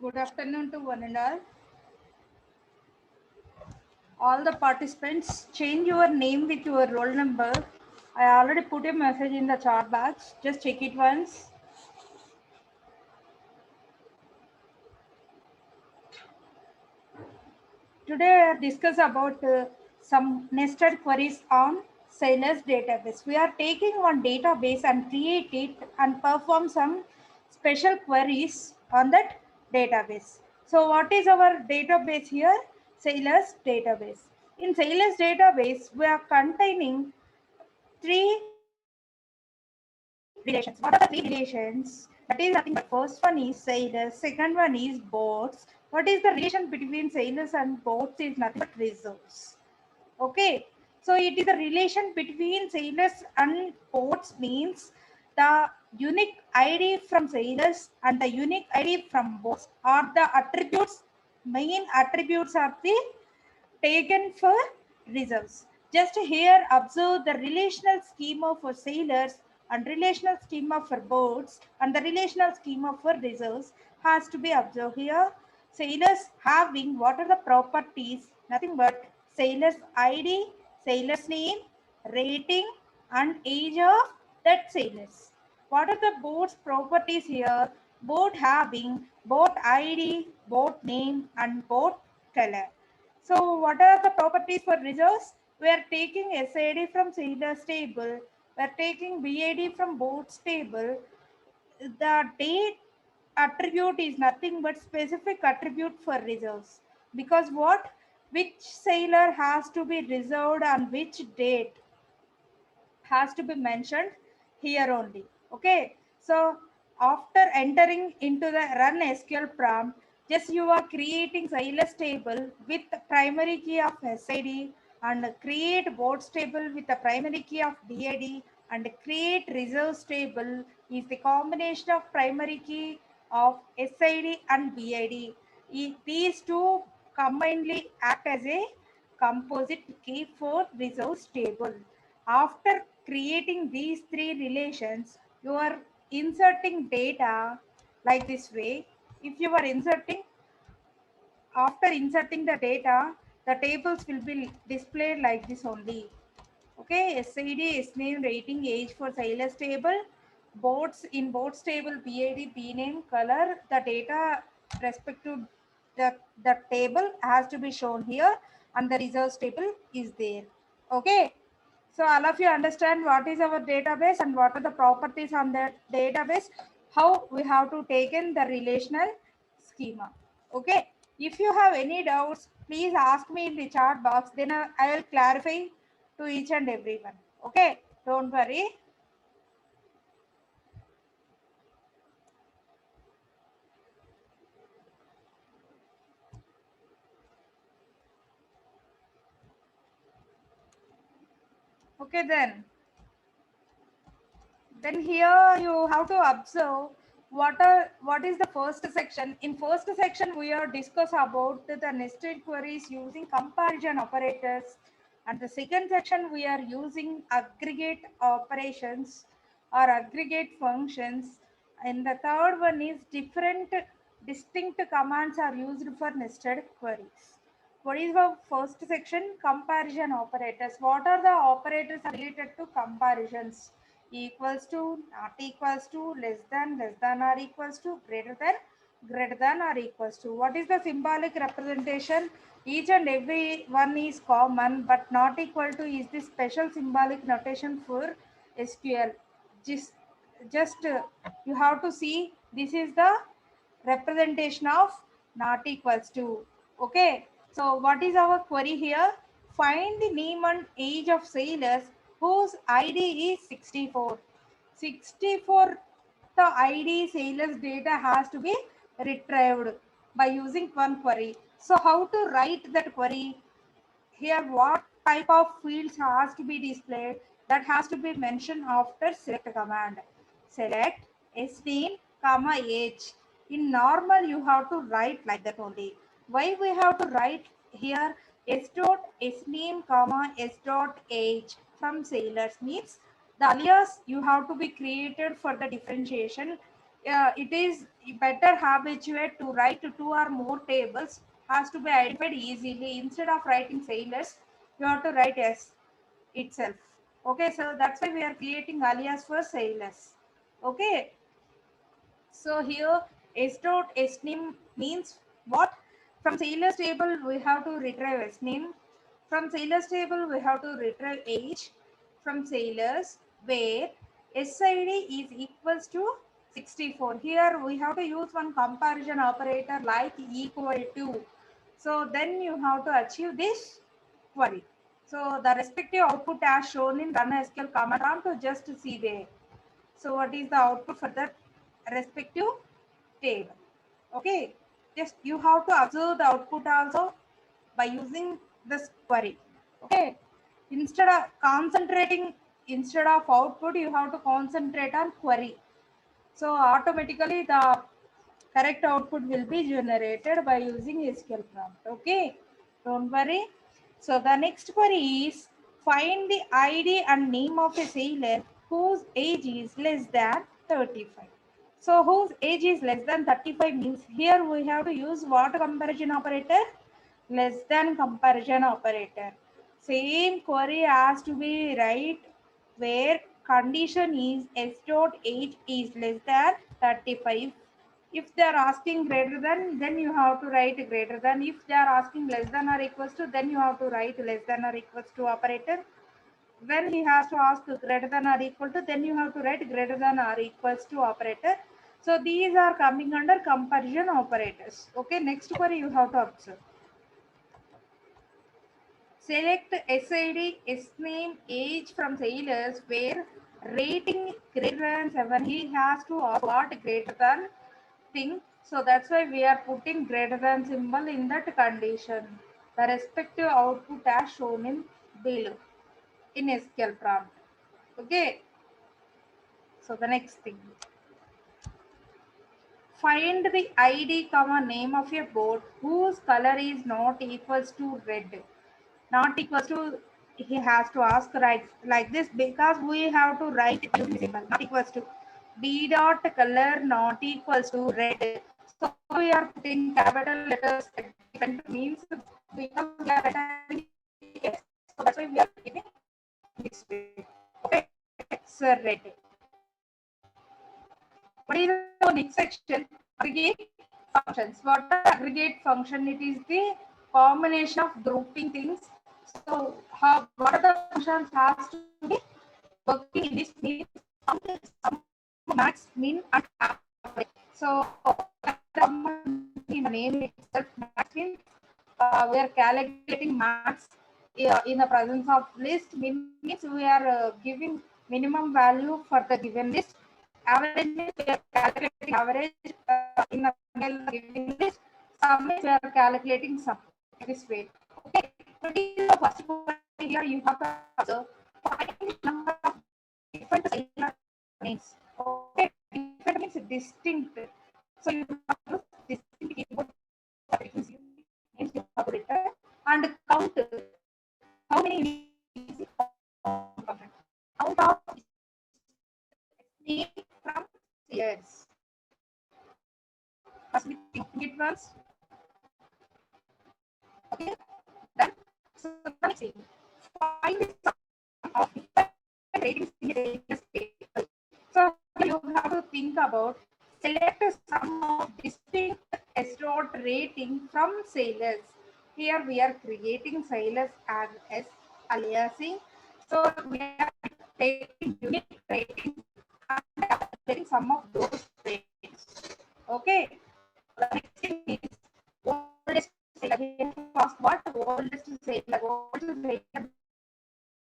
Good afternoon to one and all. All the participants, change your name with your roll number. I already put a message in the chat box. Just check it once. Today, I discuss about some nested queries on Salesforce database. We are taking one database and create it and perform some special queries on that database. So, what is our database here? Salesforce database. In Salesforce database, we are containing three relations. What are the three relations? That is nothing but first one is sailors, second one is boats. What is the relation between sailors and boats is nothing but reserves. Okay, so it is the relation between sailors and boats means the unique ID from sailors and the unique ID from boats are the attributes, main attributes are the taken for reserves. Just here observe the relational schema for sailors and relational schema for boats and the relational schema for reserves has to be observed here. Sailors having what are the properties? Nothing but sailor's ID, sailor's name, rating and age of that sailors. What are the boat's properties here? Boat having boat ID, boat name and boat color. So what are the properties for reserves? We are taking SID from sailors table. We are taking BID from boats table. The date attribute is nothing but specific attribute for reserves. Because what? Which sailor has to be reserved on which date has to be mentioned here only. Okay. So after entering into the run SQL prompt, just you are creating Silas table with the primary key of SID and create boards table with the primary key of BID and create reserves table is the combination of primary key of SID and BID. These two combinedly act as a composite key for reserves table. After creating these three relations, you are inserting data like this way. If you are inserting, after inserting the data, the tables will be displayed like this only. Okay, SID is name, rating, age for sailors table, boats in boats table, BID, B name, color, the data respect to the table has to be shown here and the reserves table is there. Okay, so all of you understand what is our database and what are the properties on that database, how we have to take in the relational schema. Okay, if you have any doubts, please ask me in the chat box, then I will clarify to each and everyone. Okay, don't worry. Okay, then here you have to observe what is the first section. In first section we are discuss about the nested queries using comparison operators, and the second section we are using aggregate operations or aggregate functions, and the third one is different distinct commands are used for nested queries. What is the first section? Comparison operators. What are the operators related to comparisons? Equals to, not equals to, less than or equals to, greater than or equals to. What is the symbolic representation? Each and every one is common, but not equal to is the special symbolic notation for SQL. Just, just you have to see this is the representation of not equals to. Okay, so what is our query here? Find the name and age of sailors whose ID is 64. 64, the ID sailors data has to be retrieved by using one query. So how to write that query? Here what type of fields has to be displayed, that has to be mentioned after select command. Select name comma age. In normal you have to write like that only. Why we have to write here s dot name comma s dot age from sailors means the alias you have to be created for the differentiation. it is better habituate to write two or more tables has to be identified easily. Instead of writing sailors, you have to write S itself. Okay, so that's why we are creating alias for sailors. Okay, so here S dot S name means what? From sailors table we have to retrieve S name. From sailors table we have to retrieve age. From sailors where SID is equals to 64. Here we have to use one comparison operator like equal to. So then you have to achieve this query. So the respective output as shown in run SQL command prompt to just see there. So what is the output for that respective table? Okay, just you have to observe the output also by using this query. Okay, instead of output, you have to concentrate on query. So automatically the correct output will be generated by using SQL prompt. Okay, don't worry. So the next query is find the ID and name of a sailor whose age is less than 35. So whose age is less than 35 means here we have to use what comparison operator? Less than comparison operator. Same query has to be right where condition is s dot age is less than 35. If they are asking greater than, then you have to write greater than. If they are asking less than or equals to, then you have to write less than or equals to operator. When he has to ask greater than or equal to, then you have to write greater than or equals to operator. So these are coming under comparison operators. Okay, next query you have to observe. Select SID, name, age from sailors where rating greater than 7. He has to ask what greater than thing. So that's why we are putting greater than symbol in that condition. The respective output as shown in below in SQL prompt. Okay. So the next thing. Find the ID comma name of a boat whose color is not equals to red. Not equals to, he has to ask like this because we have to write using symbol not equals to d dot color not equals to red. So we are putting capital letters at different means because we are writing yes. So that's why we are giving this way. Okay, it's red. What is the next section? Aggregate functions. What are aggregate function? It is the combination of grouping things. So how what are the functions has to be working in this means some max, min and average. So in the name itself, max means we are calculating max in the presence of list. Min means we are giving minimum value for the given list. Average means we are calculating average in the given list. Sum means we are calculating sum this way. Okay, but in the first one here you have to observe find number of different names. Okay, different means distinct. So you have to distinct keyboard names you have to return and count how many count of name from years. Must be thinking it once. Okay, then so next thing, find the sum of different ratings in a table. So you have to think about select a sum of distinct S dot rating from sailors. Here we are creating sailors as aliasing. So we are taking unit ratings and calculating some of those ratings. Okay. The next thing is oldest sailor. We have to ask what oldest sailor. Oldest sailor.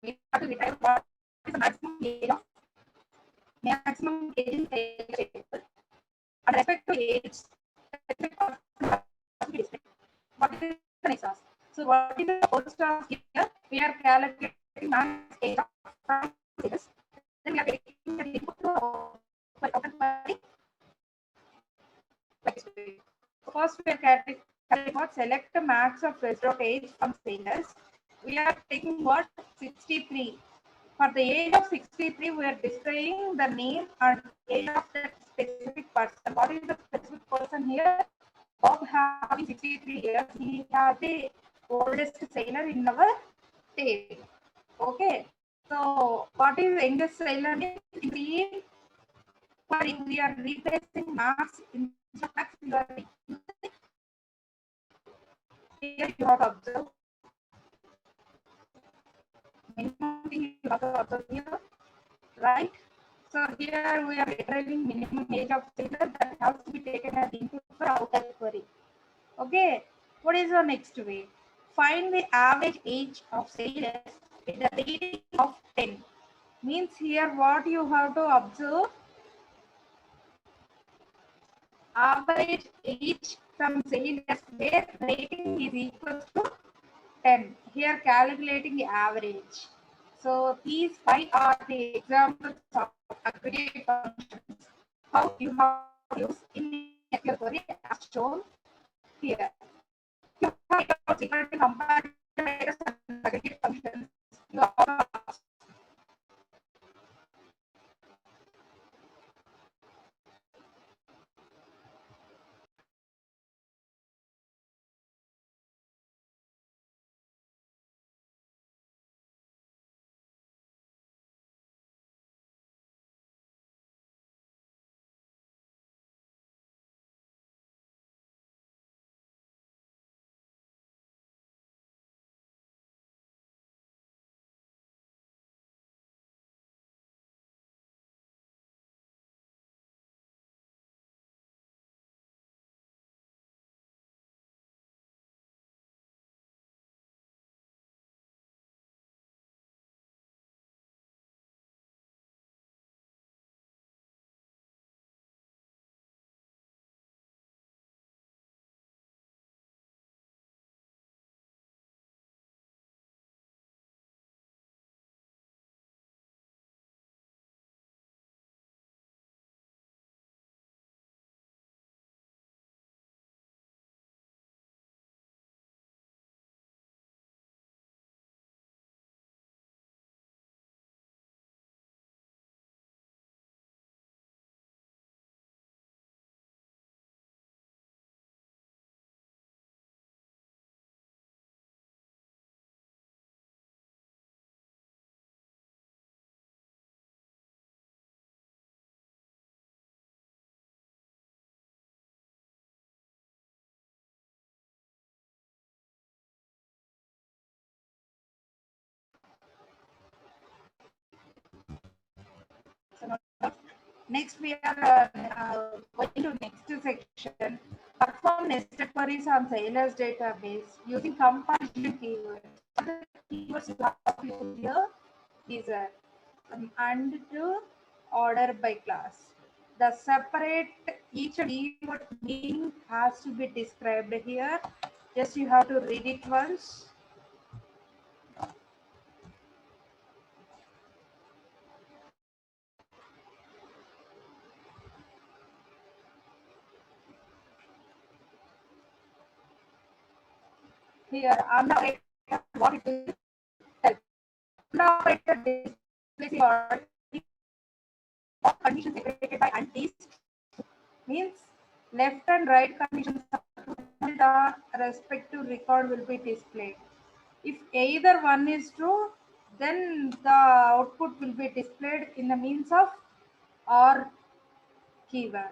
We have to retrieve what is the maximum age in table. And respect to age, what is the next task? So what is the first task here? We are calculating max age from this. Then we are taking the input to open query. First we are calculating what select the max of S dot age from sailors. We are taking what 63. For the age of 63, we are displaying the name and age of that specific person. What is the specific person here? Bob having 63 years. He has the oldest sailor in our table. Okay. So what is the youngest sailor means? We are replacing max in max. You are here. You have to observe minimum thing you have to observe here, right? So here we are deriving minimum age of sailor that has to be taken as input for outer query. Okay, what is the next way? Find the average age of sailors with the rating of 10. Means here what you have to observe, average age from sailors where rating is equal to 10. Here calculating the average. So these five are the examples of aggregate functions. How you have to use in your query as shown here. You have to compare and aggregate functions. You have next, we are going to next section. Perform nested queries on Sailor's database using comparison keywords. The keywords you have to use here is and to order by class. The separate each keyword meaning has to be described here. Just you have to read it once. Here, under what it will tell. Operator displays your conditions separated by and is means left and right conditions of the respective record will be displayed. If either one is true, then the output will be displayed in the means of OR keyword.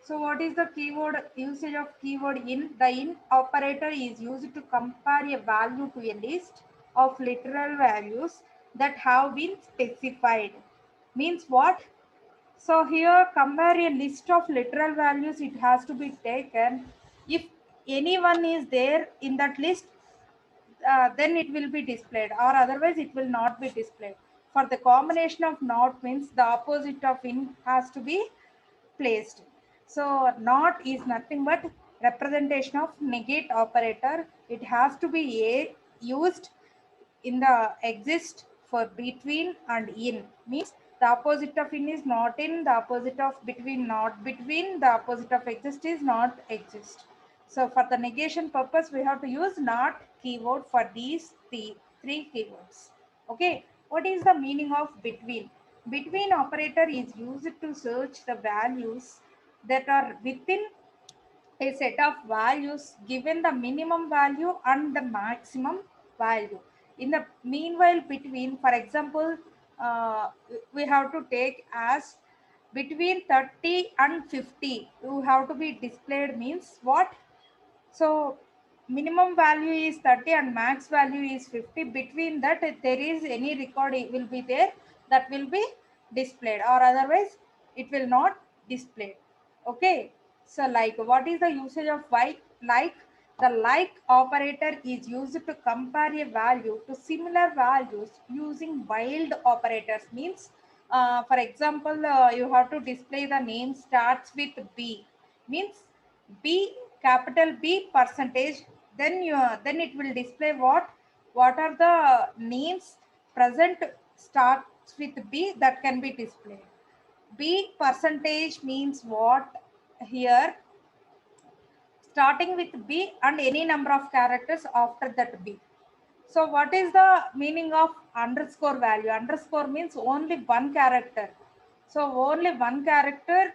So what is the keyword usage of keyword in? The in operator is used to compare a value to a list of literal values that have been specified. Means what? So here compare a list of literal values, it has to be taken. If anyone is there in that list, then it will be displayed, or otherwise it will not be displayed. For the combination of not means the opposite of in has to be placed. So not is nothing but representation of negate operator. It has to be a used in the exist for between and in means the opposite of in is not in, the opposite of between not between, the opposite of exist is not exist. So for the negation purpose we have to use not keyword for these three keywords. Okay, what is the meaning of between? Between operator is used to search the values that are within a set of values given the minimum value and the maximum value. In the meanwhile between, for example, we have to take as between 30 and 50 you have to be displayed means what? So minimum value is 30 and max value is 50. Between that, if there is any record, it will be there, that will be displayed, or otherwise it will not displayed. Okay. So like, what is the usage of like? The like operator is used to compare a value to similar values using wild operators. Means, for example, you have to display the name starts with B. Means B, capital B percentage, then then it will display what are the names present starts with B that can be displayed. B percentage means what here? Starting with B and any number of characters after that B. So what is the meaning of underscore value? Underscore means only one character. So only one character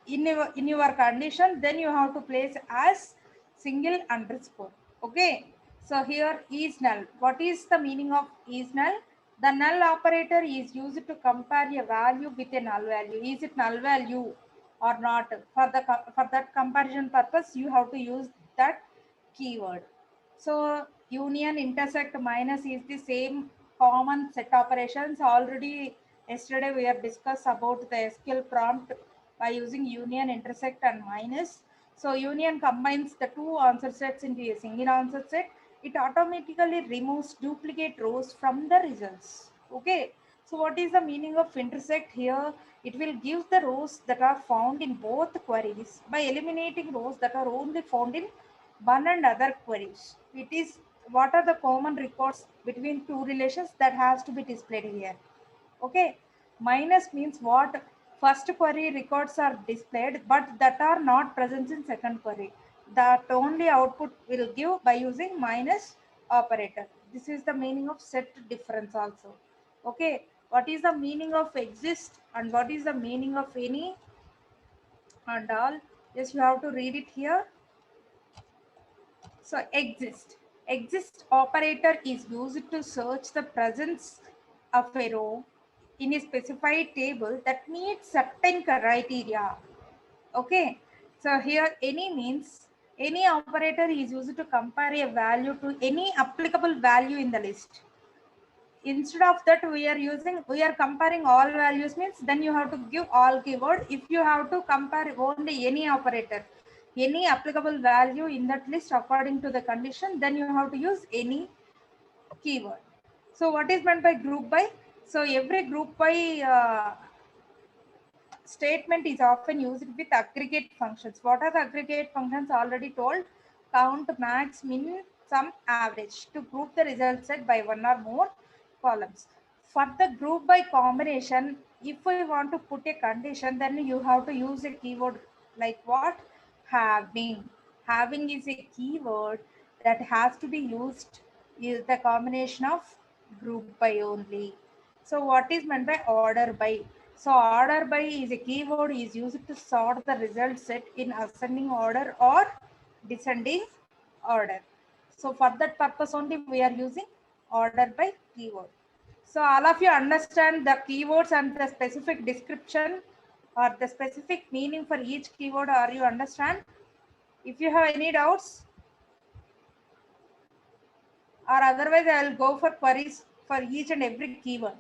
in your condition, then you have to place as single underscore. Okay. So here is null. What is the meaning of is null? The null operator is used to compare a value with a null value. Is it null value or not? For that comparison purpose, you have to use that keyword. So union, intersect, minus is the same common set operations. Already yesterday we have discussed about the SQL prompt by using union, intersect and minus. So union combines the two answer sets into a single answer set. It automatically removes duplicate rows from the results. Okay. So what is the meaning of intersect here? It will give the rows that are found in both queries by eliminating rows that are only found in one and other queries. It is what are the common records between two relations that has to be displayed here. Okay. Minus means what? First query records are displayed but that are not present in second query. That only output will give by using minus operator. This is the meaning of set difference also. Okay. What is the meaning of exist and what is the meaning of any and all? Yes, you have to read it here. So exist. Exist operator is used to search the presence of a row in a specified table that meets certain criteria. Okay. So here any means any operator is used to compare a value to any applicable value in the list. Instead of that, we are comparing all values means then you have to give all keyword. If you have to compare only any operator, any applicable value in that list according to the condition, then you have to use any keyword. So what is meant by group by? So every group by statement is often used with aggregate functions. What are the aggregate functions? Already told. Count, max, min, sum, average to group the result set by one or more columns. For the group by combination, if we want to put a condition, then you have to use a keyword like what? Having. Having is a keyword that has to be used is the combination of group by only. So what is meant by order by? So order by is a keyword is used to sort the result set in ascending order or descending order. So for that purpose only we are using order by keyword. So all of you understand the keywords and the specific description or the specific meaning for each keyword, or you understand? If you have any doubts, or otherwise I will go for queries for each and every keyword.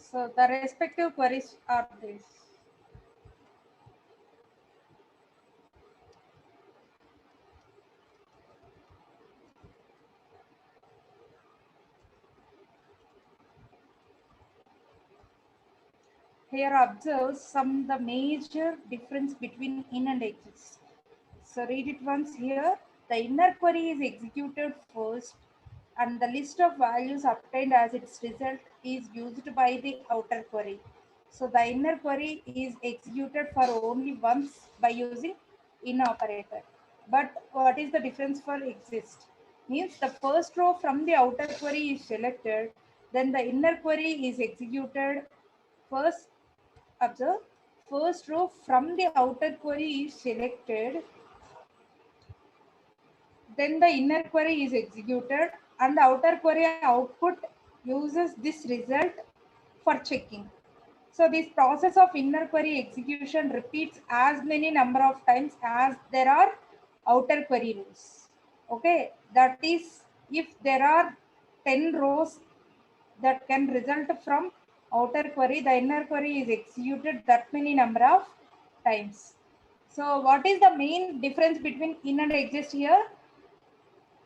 So the respective queries are this. Here observe some the major difference between in and exist. So read it once here. The inner query is executed first and the list of values obtained as its result is used by the outer query. So the inner query is executed for only once by using in operator. But what is the difference for exist? Means the first row from the outer query is selected, then the inner query is executed first. Observe, first row from the outer query is selected, then the inner query is executed, and the outer query output uses this result for checking. So this process of inner query execution repeats as many number of times as there are outer query rows. Okay, that is, if there are 10 rows that can result from outer query, the inner query is executed that many number of times. So what is the main difference between in and exist here?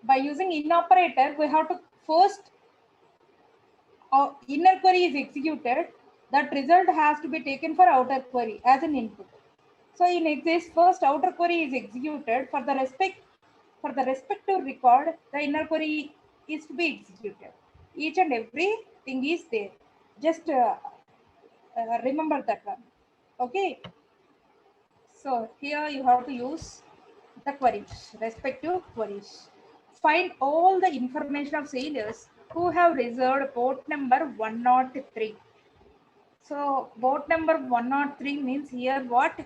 By using in operator, we have to first inner query is executed, that result has to be taken for outer query as an input. So in exist, first outer query is executed for the respective record, the inner query is to be executed. Each and every thing is there. Just remember that one. Okay. So here you have to use the queries, respective queries. Find all the information of sailors who have reserved boat number 103. So boat number 103 means here what?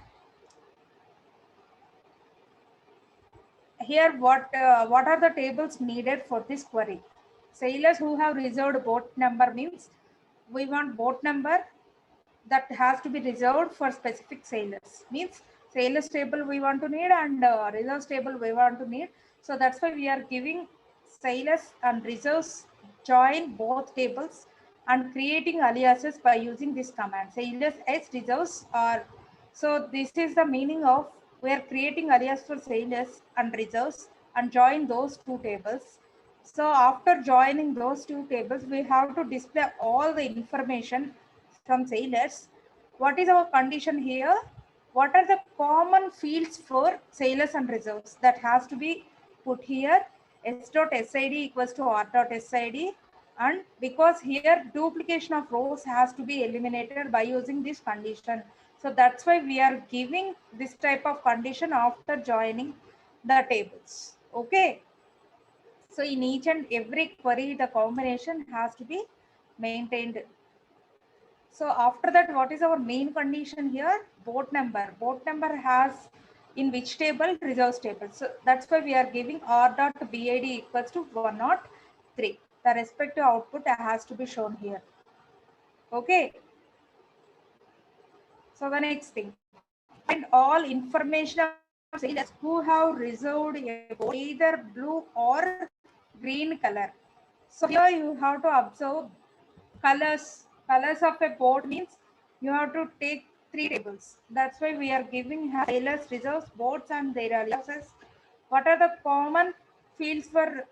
Here what are the tables needed for this query? Sailors who have reserved boat number means we want boat number that has to be reserved for specific sailors. Means sailors table we want to need and reserves table we want to need. So that's why we are giving sailors and reserves join both tables and creating aliases by using this command. Sailors as reserves are. So this is the meaning of we are creating alias for sailors and reserves and join those two tables. So after joining those two tables, we have to display all the information from sailors. What is our condition here? What are the common fields for sailors and reserves? That has to be put here. S.sid equals to R.sid. And because here duplication of rows has to be eliminated by using this condition. So that's why we are giving this type of condition after joining the tables. Okay. So in each and every query, the combination has to be maintained. So after that, what is our main condition here? Boat number. Boat number has in which table? Reserves table. So that's why we are giving R.bid equals to 103. The respective output has to be shown here. Okay. So the next thing, find all information of sailors who have reserved a boat either blue or green color. So here you have to observe colors. Colors of a boat means you have to take three tables. That's why we are giving sailors, reserves, boats, and their aliases. What are the common fields for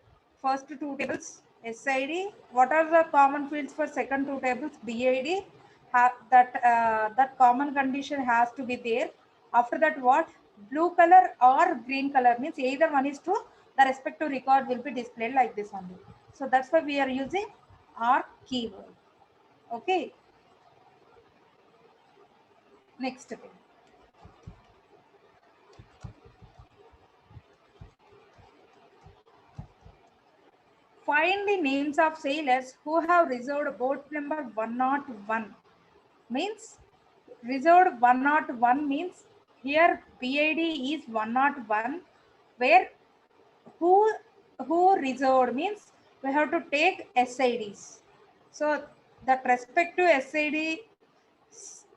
first two tables? SID. What are the common fields for second two tables? BID. That common condition has to be there. After that, what? Blue color or green color means either one is true. The respective record will be displayed like this only. So that's why we are using our keyword. Okay. Next thing. Find the names of sailors who have reserved boat number 101. Means reserved 101 means here BID is 101, where who reserved means we have to take SIDs. So that respective SID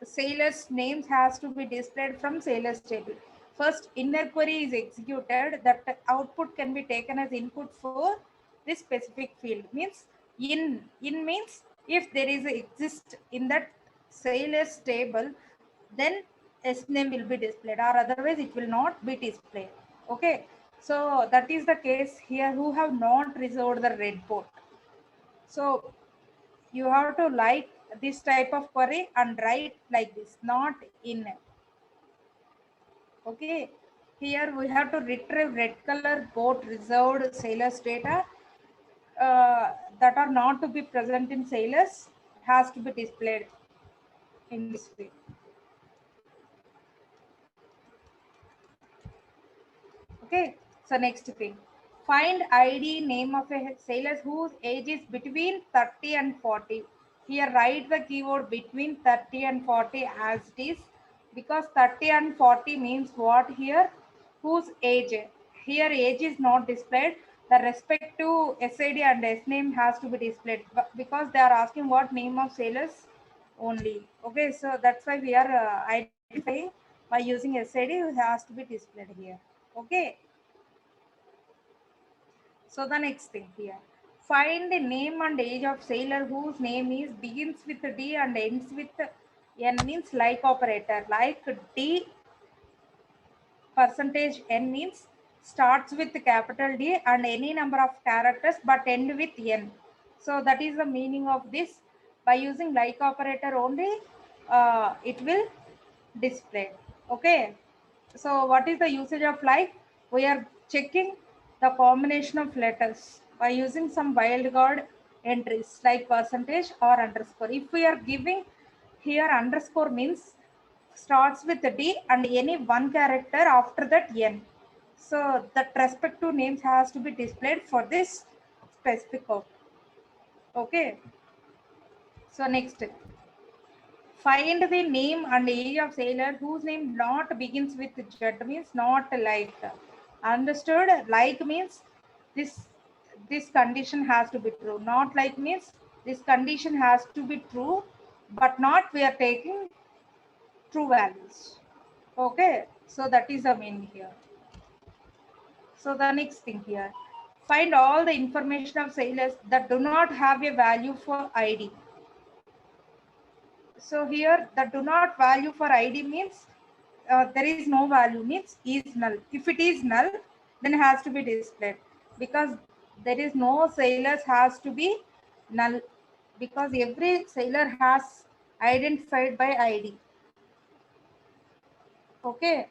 sailors names has to be displayed from sailors table. First inner query is executed, that output can be taken as input for this specific field. Means in means If there is exist in that sailors table, then S name will be displayed, or otherwise it will not be displayed. Okay, so that is the case here who have not reserved the red boat. So you have to like this type of query and write like this, not in. Okay, here we have to retrieve red color boat reserved sailors data that are not to be present in sailors has to be displayed in this way. Okay, so next thing, find ID name of a sailor whose age is between 30 and 40. Here write the keyword between 30 and 40 as it is, because 30 and 40 means what here? Whose age? Here age is not displayed. The respective SID and S name has to be displayed because they are asking what name of sailors only. Okay, so that's why we are identifying by using SID, it has to be displayed here. Okay, so the next thing here, find the name and age of sailor whose name is begins with D and ends with N, means like operator. Like D percentage N means starts with capital D and any number of characters but end with N. So that is the meaning of this. By using like operator only, it will display. Okay, so what is the usage of like? We are checking the combination of letters by using some wildcard entries like percentage or underscore. If we are giving here underscore means starts with D and any one character after that N. So that respective names has to be displayed for this specific code. Okay, so next, find the name and age of sailor whose name not begins with Z, means not like. Understood? Like means this condition has to be true. Not like means this condition has to be true, but not we are taking true values. Okay, so that is the meaning here. So the next thing here, find all the information of sailors that do not have a value for ID. So here the do not value for ID means there is no value, means is null. If it is null, then it has to be displayed, because there is no sailors has to be null, because every sailor has identified by ID. Okay.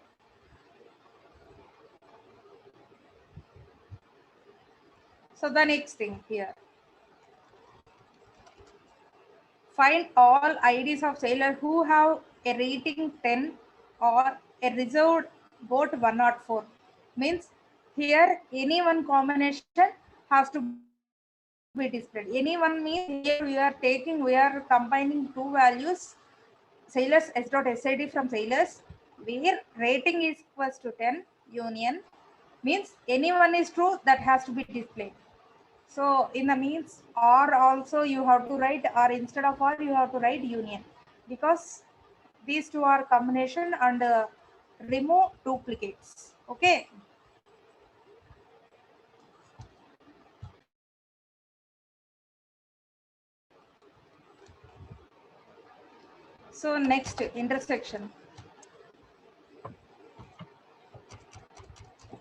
So the next thing here, find all IDs of sailor who have a rating 10 or a reserved boat 104. Means here any one combination has to be displayed. Any one means here we are combining two values, sailors s.sid from sailors, where rating is equals to 10 union, means any one is true, that has to be displayed. So in the means or also you have to write, or instead of or you have to write union, because these two are combination and remove duplicates. Okay. So next intersection.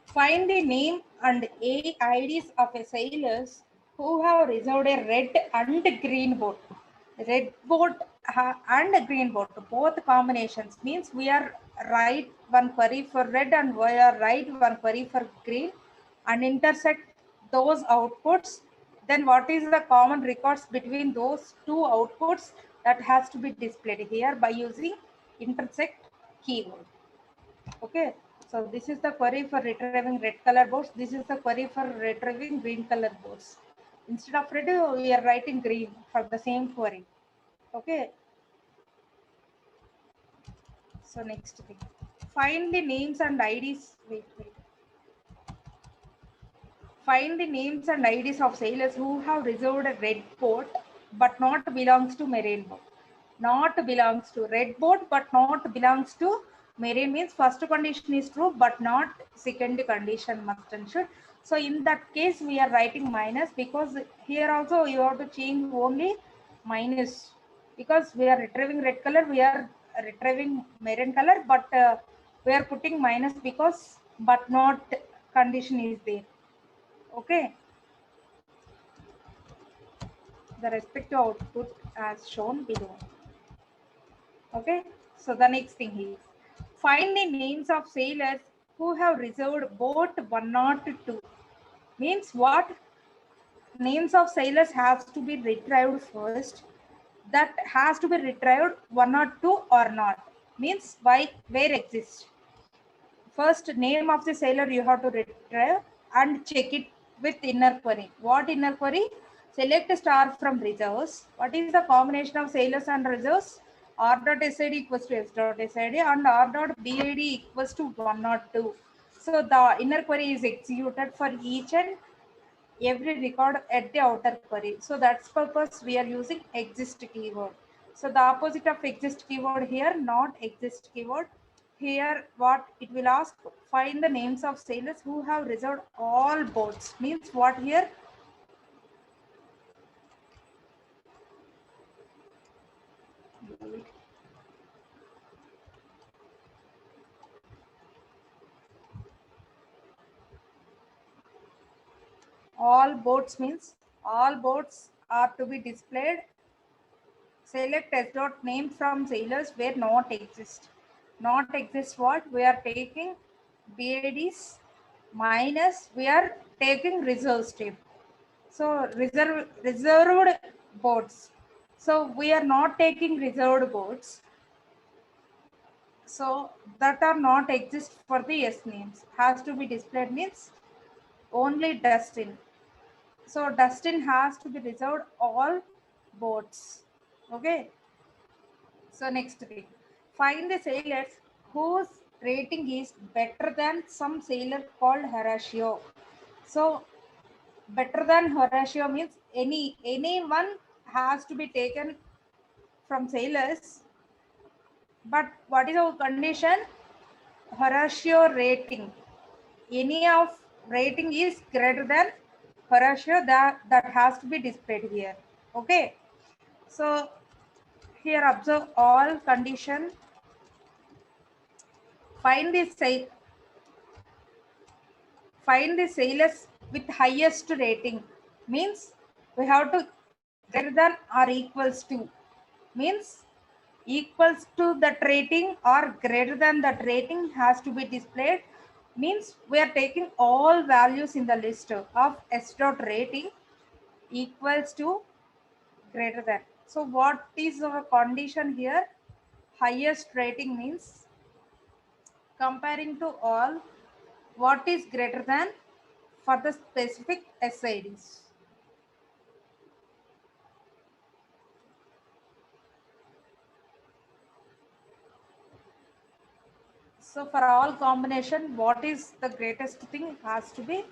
Find the name and IDs of a sailors who have reserved a red and green boat. Red boat and a green boat, both combinations, means we are write one query for red and we are write one query for green and intersect those outputs. Then what is the common records between those two outputs, that has to be displayed here by using intersect keyword. Okay, so this is the query for retrieving red color boards. This is the query for retrieving green color boards. Instead of red, we are writing green for the same query. Okay, so next thing, find the names and IDs. Wait. Find the names and IDs of sailors who have reserved a red boat but not belongs to marine boat. Not belongs to red boat but not belongs to marine, means first condition is true but not second condition must and should. So in that case we are writing minus, because here also you have to change only minus, because we are retrieving red color, we are retrieving maroon color, but we are putting minus because but not condition is there. Okay, the respective output as shown below. Okay, so the next thing is find the names of sailors who have reserved boat 102. Means what? Names of sailors has to be retrieved first. That has to be retrieved 102 or not. Means why, where exists. First name of the sailor you have to retrieve and check it with inner query. What inner query? Select star from reserves. What is the combination of sailors and reserves? R dot SID equals to S dot SID and R dot BID equals to 102. So the inner query is executed for each and every record at the outer query. So that's purpose we are using exist keyword. So the opposite of exist keyword here, not exist keyword. Here what it will ask, find the names of sailors who have reserved all boats. Means what here? All boats means all boats are to be displayed. Select S dot name from sailors where not exist. Not exist what? We are taking BADs minus we are taking reserve step. So reserved boats. So we are not taking reserved boats. So that are not exist for the S names. Has to be displayed means only Dustin. So Dustin has to be reserved all boats. Okay. So next thing, find the sailors whose rating is better than some sailor called Horatio. So better than Horatio means anyone has to be taken from sailors. But what is our condition? Horatio rating. Any of rating is greater than Horatio, that has to be displayed here. Okay. So here observe all condition. Find the find the sailors with highest rating. Means we have to greater than or equals to. Means equals to that rating or greater than that rating has to be displayed. Means we are taking all values in the list of S dot rating equals to greater than. So what is our condition here? Highest rating means comparing to all, what is greater than for the specific SIDs. So for all combination, what is the greatest thing has to be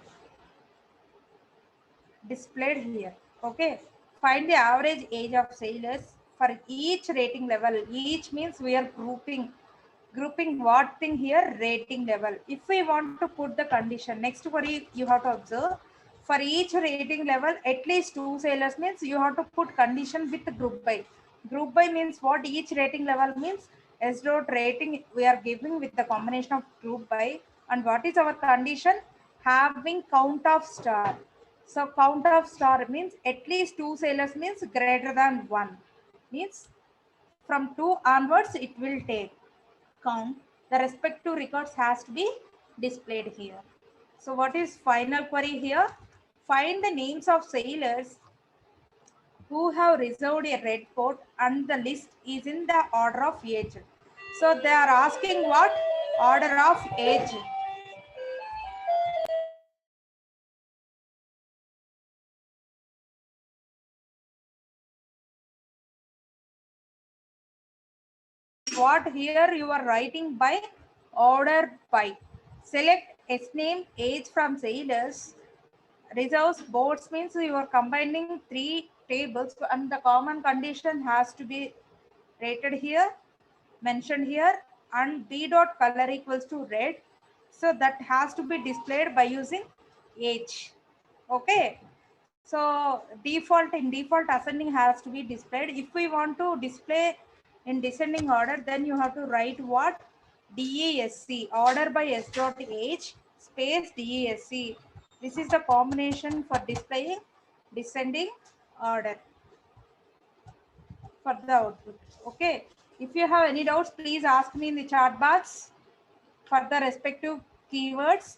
displayed here. Okay. Find the average age of sailors for each rating level. Each means we are grouping what thing here? Rating level. If we want to put the condition, next query you have to observe. For each rating level, at least 2 sailors means you have to put condition with group by. Group by means what? Each rating level means S dot rating we are giving with the combination of group by. And what is our condition? Having count of star. So count of star means at least 2 sailors means greater than 1. Means from 2 onwards it will take count. The respective records has to be displayed here. So what is final query here? Find the names of sailors who have reserved a red coat and the list is in the order of age. So they are asking what? Order of age. What here you are writing by order by. Select S name age from sailors. Reserves boards means you are combining 3 tables and the common condition has to be rated here, mentioned here, and B dot color equals to red. So that has to be displayed by using age. Okay. So in default ascending has to be displayed. If we want to display in descending order, then you have to write what? DASC, order by S dot H space DASC. This is the combination for displaying descending order for the output. Okay. If you have any doubts, please ask me in the chat box for the respective keywords.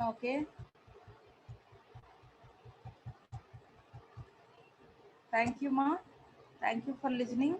Okay. Thank you, Ma. Thank you for listening.